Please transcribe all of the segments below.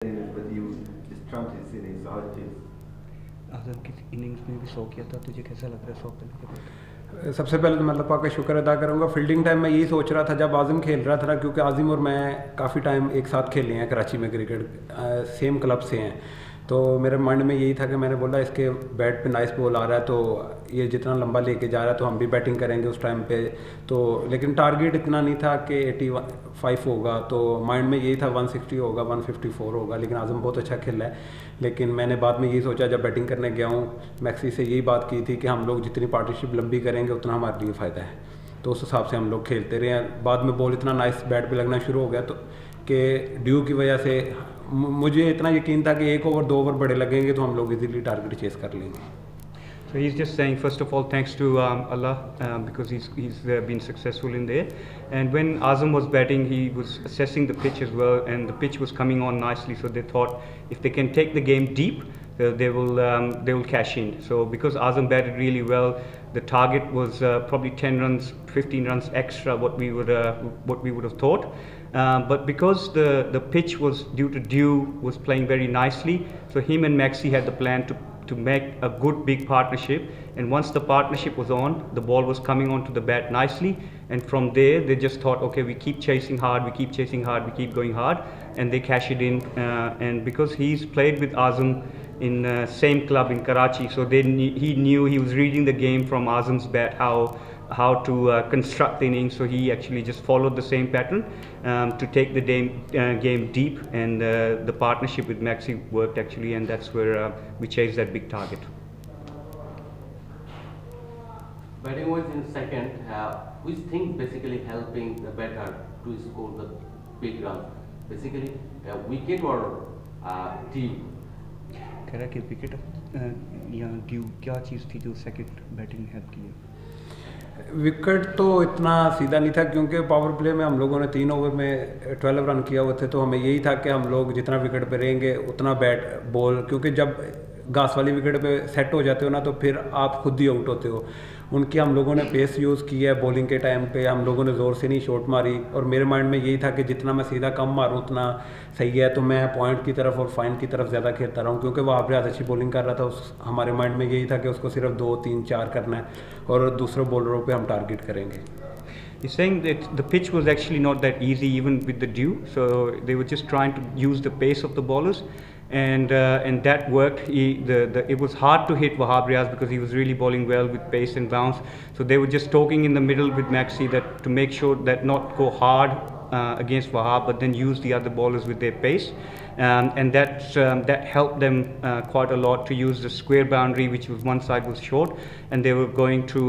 but you just trumped his innings. So how did you? आजम की innings में भी 100 किया था, तुझे कैसा लग रहा है 100 करने के बाद? सबसे पहले तो मैं अल्लाह पाक का शुक्र अदा करूँगा। फील्डिंग टाइम मैं यही सोच रहा था जब आज़म खेल रहा था, क्योंकि आज़म और मैं काफ़ी टाइम एक साथ खेले हैं कराची में, क्रिकेट सेम क्लब से हैं, तो मेरे माइंड में यही था कि मैंने बोला इसके बैट पे नाइस बॉल आ रहा है तो ये जितना लंबा लेके जा रहा है तो हम भी बैटिंग करेंगे उस टाइम पे। तो लेकिन टारगेट इतना नहीं था कि 85 होगा, तो माइंड में यही था 160 होगा, 154 होगा, लेकिन आज़म बहुत अच्छा खेला है। लेकिन मैंने बाद में यही सोचा जब बैटिंग करने गया हूँ, मैक्सी से यही बात की थी कि हम लोग जितनी पार्टनरशिप लंबी करेंगे उतना हमारे लिए फ़ायदा है, तो उस हिसाब से हम लोग खेलते रहे हैं। बाद में बॉल इतना नाइस बैट पे लगना शुरू हो गया तो कि ड्यू की वजह से मुझे इतना यकीन था कि 1 ओवर 2 ओवर बड़े लगेंगे तो हम लोग इजीली टारगेट चेस कर लेंगे। So he's just saying, first of all, thanks to Allah because he's been successful in there. And when Azam was batting, he was assessing the pitch as well, and the pitch was coming on nicely. So they thought if they can take the game deep, they will cash in. So because Azam batted really well, the target was probably 10 runs, 15 runs extra what we would have thought. But because the pitch was due to Dew was playing very nicely, so him and Maxi had the plan to make a good big partnership, and once the partnership was on, the ball was coming onto the bat nicely, and from there they just thought, okay, we keep chasing hard, we keep chasing hard, we keep going hard, and they cash it in. And because he's played with Azam in same club in Karachi, so he knew, he was reading the game from Azam's bat, how to construct the innings, so he actually just followed the same pattern to take the game deep, and the partnership with Maxi worked actually, and that's where we chased that big target. Batting was in second, which thing basically helping the batter to score the big run? Basically, a wicket or dew? कह रहा है कि wicket या due क्या चीज़ थी जो second batting help की है? विकेट तो इतना सीधा नहीं था, क्योंकि पावर प्ले में हम लोगों ने 3 ओवर में 12 रन किया हुए थे, तो हमें यही था कि हम लोग जितना विकेट पे रहेंगे उतना बैट बॉल, क्योंकि जब घास वाली विकेट पे सेट हो जाते हो ना तो फिर आप खुद ही आउट होते हो। उनकी हम लोगों ने पेस यूज़ की है, बॉलिंग के टाइम पे हम लोगों ने ज़ोर से नहीं शॉट मारी, और मेरे माइंड में यही था कि जितना मैं सीधा कम मारूँ उतना सही है, तो मैं पॉइंट की तरफ और फाइन की तरफ ज़्यादा खेलता रहा हूँ, क्योंकि वहाँ पर अच्छी बॉलिंग कर रहा था। हमारे माइंड में यही था कि उसको सिर्फ 2, 3, 4 करना है और दूसरे बॉलरों पर हम टारगेट करेंगे। He's saying that the pitch was actually not that easy even with the dew, so they were just trying to use the pace of the bowlers, and that worked. It was hard to hit Wahab Riaz because he was really bowling well with pace and bounce, so they were just talking in the middle with Maxi that to make sure that not go hard against Wahab, but then use the other bowlers with their pace, and that helped them quite a lot to use the square boundary, which was one side was short, and they were going to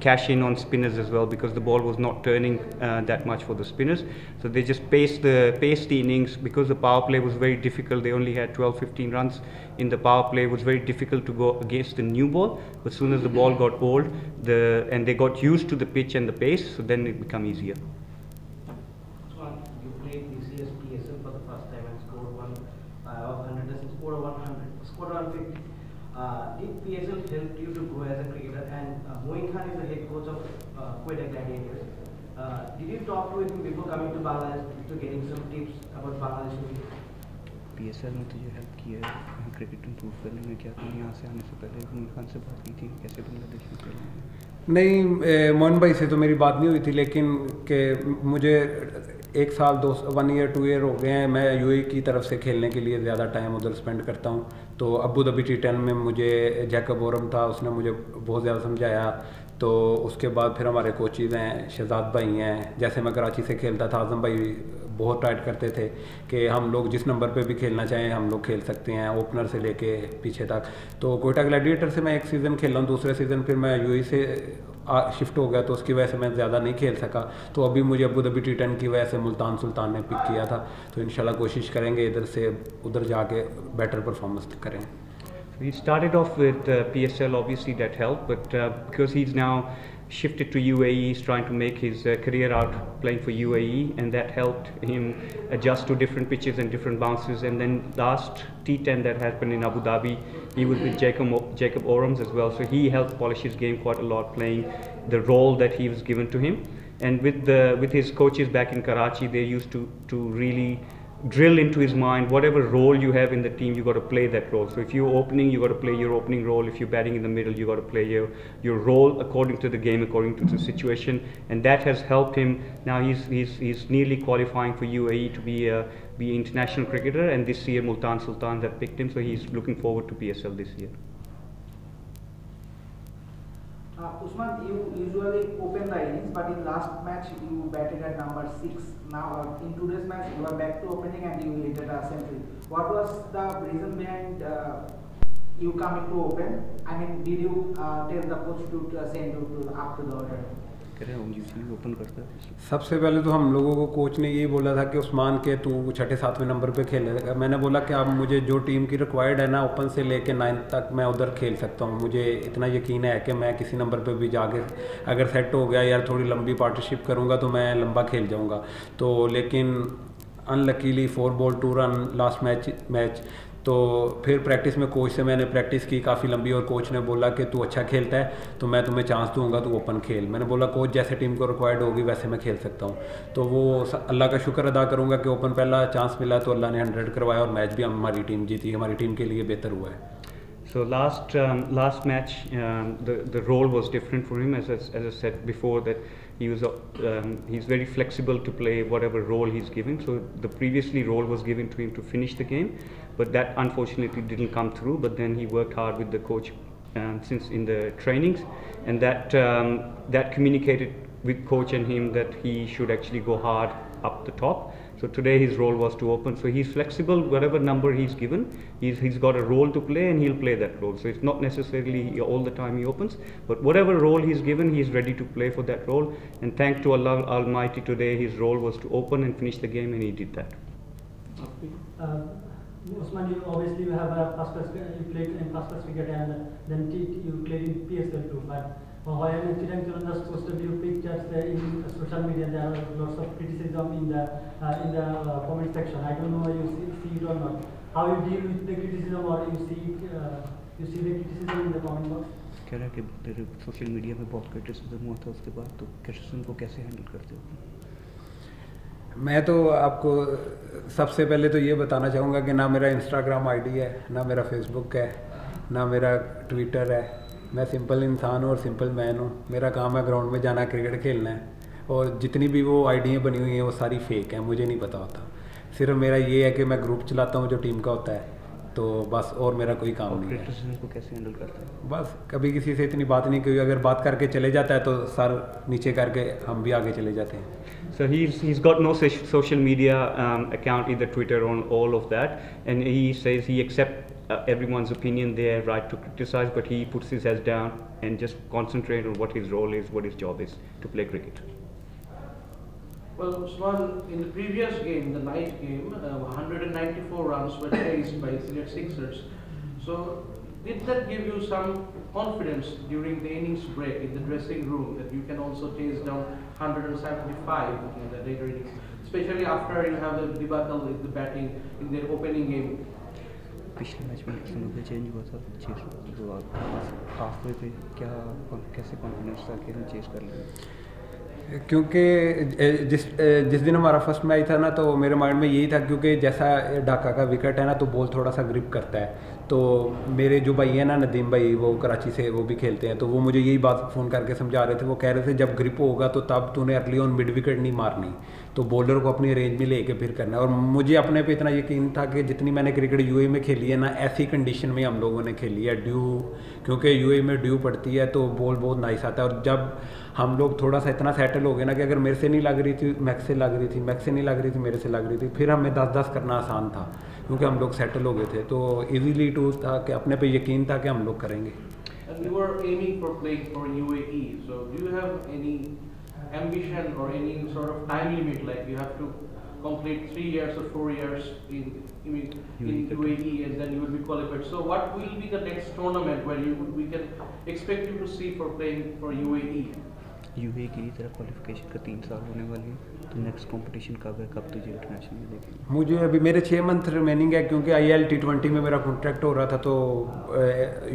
cash in on spinners as well, because the ball was not turning that much for the spinners. So they just paced the innings, because the power play was very difficult. They only had 12-15 runs in the power play. It was very difficult to go against the new ball, but as soon as the ball got old, and they got used to the pitch and the pace, so then it became easier. You played BCS PSL for the first time and scored 100, scored 100, scored 150. Did PSL help you to grow as a cricketer? And Moin Khan is the head coach of Quetta Gladiators. Did you talk to him before coming to Bangladesh to getting some tips about Bangladesh cricket? PSL में तुझे help की है cricket improve करने में, क्या तुमने यहाँ से आने से पहले मोइन खान से बात की थी कैसे बांग्लादेश में खेलना है? नहीं, मोइन भाई से तो मेरी बात नहीं हुई थी, लेकिन कि मुझे 1 साल 1 ईयर 2 ईयर हो गए हैं, मैं यूएई की तरफ से खेलने के लिए ज़्यादा टाइम उधर स्पेंड करता हूँ। तो अबू धाबी T10 में मुझे जैकब ओरम था, उसने मुझे बहुत ज़्यादा समझाया। तो उसके बाद फिर हमारे कोचेज़ हैं, शहजाद भाई हैं, जैसे मैं कराची से खेलता था आज़म भाई बहुत टाइट करते थे कि हम लोग जिस नंबर पे भी खेलना चाहें हम लोग खेल सकते हैं, ओपनर से लेके पीछे तक। तो कोयटा ग्लैडिएटर से मैं 1 सीज़न खेला हूँ, दूसरे सीज़न फिर मैं यूएई से शिफ्ट हो गया, तो उसकी वजह से मैं ज़्यादा नहीं खेल सका। तो अभी मुझे अबू धाबी T10 की वजह से मुल्तान सुल्तान ने पिक किया था, तो इंशाल्लाह कोशिश करेंगे इधर से उधर जाके बेटर परफॉर्मेंस करें। He started off with PSL, obviously that helped, but because he's now shifted to UAE, he's trying to make his career out playing for UAE, and that helped him adjust to different pitches and different bounces. And then last T10 that happened in Abu Dhabi, he was with Jacob Orams as well, so he helped polish his game quite a lot, playing the role that he was given to him. And with his coaches back in Karachi, they used to really drill into his mind whatever role you have in the team, you got to play that role. So if you're opening, you got to play your opening role. If you're batting in the middle, you got to play your role according to the game, according to the situation, and that has helped him. Now he's nearly qualifying for UAE to be an international cricketer, and this year Multan Sultans have picked him, so he's looking forward to PSL this year. Usman, you usually open the innings, but in last match you batted at number 6. Now in today's match you are back to opening and you hit a century. What was the reason behind you coming to open? I mean, did you tell the coach to send you up to the order? सबसे पहले तो हम लोगों को coach ने ये बोला था कि उस्मान के तू छठे सातवें नंबर पे खेलेगा। मैंने बोला कि अब मुझे जो टीम की रिक्वायर्ड है ना, ओपन से लेके 9 तक मैं उधर खेल सकता हूँ। मुझे इतना यकीन है कि मैं किसी नंबर पे भी जाके अगर सेट हो गया यार, थोड़ी लंबी पार्टनरशिप करूँगा तो मैं लंबा खेल जाऊँगा। तो लेकिन unluckily 4 ball 2 run last match. तो फिर प्रैक्टिस में कोच से मैंने प्रैक्टिस की काफ़ी लंबी, और कोच ने बोला कि तू अच्छा खेलता है तो मैं तुम्हें चांस दूंगा, तू ओपन खेल। मैंने बोला कोच जैसे टीम को रिक्वायर्ड होगी वैसे मैं खेल सकता हूँ। तो वो अल्लाह का शुक्र अदा करूँगा कि ओपन पहला चांस मिला तो अल्लाह ने 100 करवाया और मैच भी हमारी टीम जीती, हमारी टीम के लिए बेहतर हुआ है। So last match, the role was different for him, as I said before, that he's very flexible to play whatever role he's given. So the previously role was given to him to finish the game, but that unfortunately didn't come through. But then he worked hard with the coach since in the trainings, and that communicated with coach and him that he should actually go hard up the top. So today his role was to open. So he's flexible, whatever number he's given, he's got a role to play and he'll play that role. So it's not necessarily all the time he opens, but whatever role he's given, he's ready to play for that role. And thanks to Allah Almighty, today his role was to open and finish the game, and he did that. Usman, you obviously you have a first class, you played in first class cricket and then you played in PSL too. But while in Sri Lanka, just posted your pictures in social media, there are lots of criticism in the comment section. I don't know whether you see it or not. How you deal with the criticism, or you see the criticism in the comment box? कह रहा है कि तेरे social media में बहुत criticism हुआ था, उसके बाद तो क्रिटिसिज्म को कैसे हैंडल करते हो? मैं तो आपको सबसे पहले तो ये बताना चाहूँगा कि ना मेरा इंस्टाग्राम आईडी है, ना मेरा फेसबुक है, ना मेरा ट्विटर है। मैं सिंपल इंसान हूँ और सिंपल मैन हूँ। मेरा काम है ग्राउंड में जाना, क्रिकेट खेलना है, और जितनी भी वो आईडियाँ बनी हुई हैं वो सारी फेक हैं, मुझे नहीं पता होता। सिर्फ मेरा ये है कि मैं ग्रुप चलाता हूँ जो टीम का होता है, तो बस, और मेरा कोई काम नहीं है। क्रिटिसिज्म को कैसे हैंडल करते हैं? बस कभी किसी से इतनी बात नहीं की, अगर बात करके चले जाता है तो सर नीचे करके हम भी आगे चले जाते हैं। So he's got no social media account, either Twitter or all of that, and he says he accepts everyone's opinion. They have right to criticize, but he puts his head down and just concentrate on what his role is, what his job is, to play cricket. Well, Usman, in the previous game, the night game, 194 runs were chased by Sylhet Sixers. So, did that give you some confidence during the innings break in the dressing room that you can also chase down 175 in the later innings, especially after you have the debacle with the batting in the opening game? पिछले match में समय change हुआ था, chess जो half way पे क्या कैसे confidence था कि हम चेस कर लेंगे? क्योंकि जिस दिन हमारा फर्स्ट मैच था ना, तो मेरे माइंड में यही था, क्योंकि जैसा ढाका का विकेट है ना, तो बॉल थोड़ा सा ग्रिप करता है। तो मेरे जो भाई हैं ना, नदीम भाई, वो कराची से वो भी खेलते हैं, तो वो मुझे यही बात फ़ोन करके समझा रहे थे। वो कह रहे थे जब ग्रिप होगा तो तब तूने अर्ली ऑन मिड विकेट नहीं मारनी, तो बॉलर को अपनी रेंज में लेके फिर करना है। और मुझे अपने पे इतना यकीन था कि जितनी मैंने क्रिकेट यूएई में खेली है ना, ऐसी कंडीशन में हम लोगों ने खेली है। क्योंकि यूएई में ड्यू पड़ती है तो बॉल बहुत नाइस आता है। और जब हम लोग थोड़ा सा इतना सेटल हो गए ना कि अगर मेरे से नहीं लग रही थी मैक्स से लग रही थी, मैक्स से नहीं लग रही थी मेरे से लग रही थी, फिर हमें 10-10 करना आसान था, क्योंकि हम लोग सेटल हो गए थे। तो इजीली टू था कि अपने पे यकीन था कि हम लोग करेंगे। And you were aiming for playing for UAE, so do you have any ambition or any sort of time limit, like you have to complete 3 years or 4 years in UAE and then you will be qualified? So what will be the next tournament where we can expect you to see for playing for UAE? UAE की तरह qualification का 3 साल होने वाली है, तो next competition कब है, कब तुझे इंटरनेशनल में देखेंगे? मुझे अभी मेरे 6 मंथ रिमेनिंग है, क्योंकि IL T20 में मेरा कॉन्ट्रैक्ट हो रहा था। तो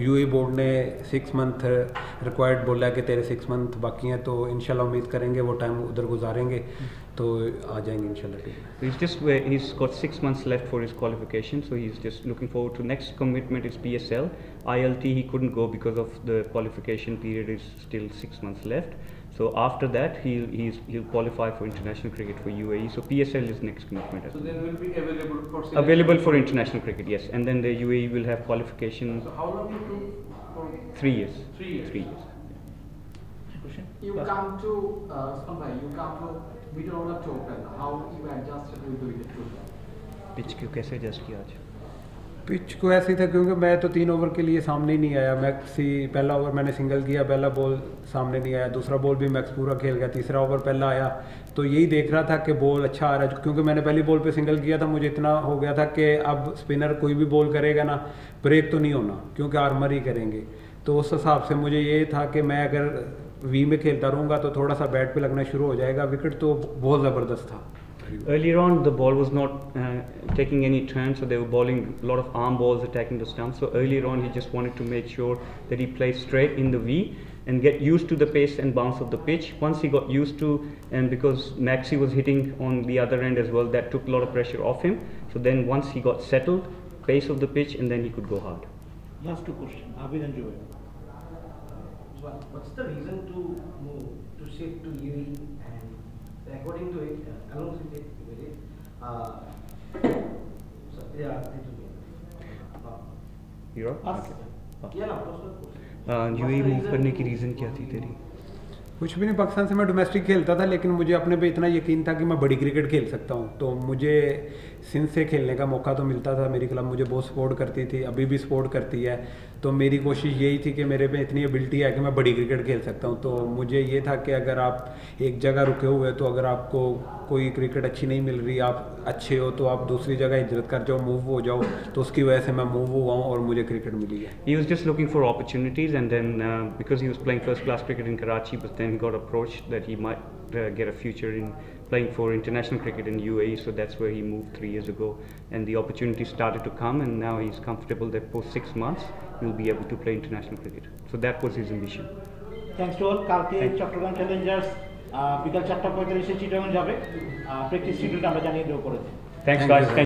यूएई बोर्ड ने 6 मंथ रिक्वायर्ड बोला है कि तेरे 6 मंथ बाकी हैं, तो इंशाल्लाह उम्मीद करेंगे वो टाइम उधर गुजारेंगे। तो आ जाएंगे इंशाल्लाह टीम में। He's got 6 months left for his qualification, so he's just looking forward to next commitment is PSL. ILT he couldn't go because of the qualification period is still 6 months left. So after that he'll qualify for international cricket for UAE. So PSL is next commitment. So then will be available for selection? Available for international cricket, yes. And then the UAE will have qualification. So how long it took for 3 years. 3 years. 3 years. You come to Usman bhai, you come to middle of the open. How you adjusted with the wicket keeper? Pitch को कैसे adjust किया आज? Pitch को ऐसे ही था क्योंकि मैं तो 3 ओवर के लिए सामने ही नहीं आया। पहला ओवर मैंने सिंगल किया, पहला बॉल सामने नहीं आया, दूसरा बॉल भी मैक्स पूरा खेल गया, तीसरा ओवर पहला आया। तो यही देख रहा था कि बॉल अच्छा आ रहा है, क्योंकि मैंने पहली बॉल पे सिंगल किया था। मुझे इतना हो गया था कि अब स्पिनर कोई भी बॉल करेगा ना, ब्रेक तो नहीं होना क्योंकि आर्मर ही करेंगे। तो उस हिसाब से मुझे ये था कि मैं अगर वी में खेलता रहूँगा तो थोड़ा सा बैट पे लगना शुरू हो जाएगा। विकेट तो बहुत ज़बरदस्त था। Earlier on, the ball was not taking any turns, so they were bowling a lot of arm balls attacking the stump. So earlier on, he just wanted to make sure that he plays straight in the V and get used to the pace and bounce of the pitch. Once he got used to, and because Maxi was hitting on the other end as well, that took a lot of pressure off him. So then once he got settled, pace of the pitch, and then he could go hard. Last 2 questions. Abid and Joel. What's the reason to move to shift to UAE? And according to it, along with it, You're up? Yeah, no, UAE move करने की reason क्या थी तेरी? कुछ भी नहीं, पाकिस्तान से मैं डोमेस्टिक खेलता था, लेकिन मुझे अपने पे इतना यकीन था कि मैं बड़ी क्रिकेट खेल सकता हूँ। तो मुझे सिंध से खेलने का मौका तो मिलता था, मेरी क्लब मुझे बहुत सपोर्ट करती थी, अभी भी सपोर्ट करती है। तो मेरी कोशिश यही थी कि मेरे पे इतनी एबिलिटी है कि मैं बड़ी क्रिकेट खेल सकता हूँ। तो मुझे ये था कि अगर आप एक जगह रुके हुए, तो अगर आपको कोई क्रिकेट अच्छी नहीं मिल रही, आप अच्छे हो, तो आप दूसरी जगह हिजरत कर जाओ, मूव हो जाओ। तो उसकी वजह से मैं मूव हुआ हूँ और मुझे क्रिकेट मिली है। He was just looking for opportunities, and then because he was playing first class cricket in Karachi, but then he got approached that he might get a future in playing for international cricket in UAE, so that's where he moved 3 years ago, and the opportunity started to come, and now he's comfortable that post 6 months he'll be able to play international cricket. So that was his ambition. Thanks to all. কালকে Chittagong Challengers বিকাল 4:45 চিটাগং যাবে। Practice শিডিউলটা আমরা জানিয়ে দেব করেছি। Thanks guys.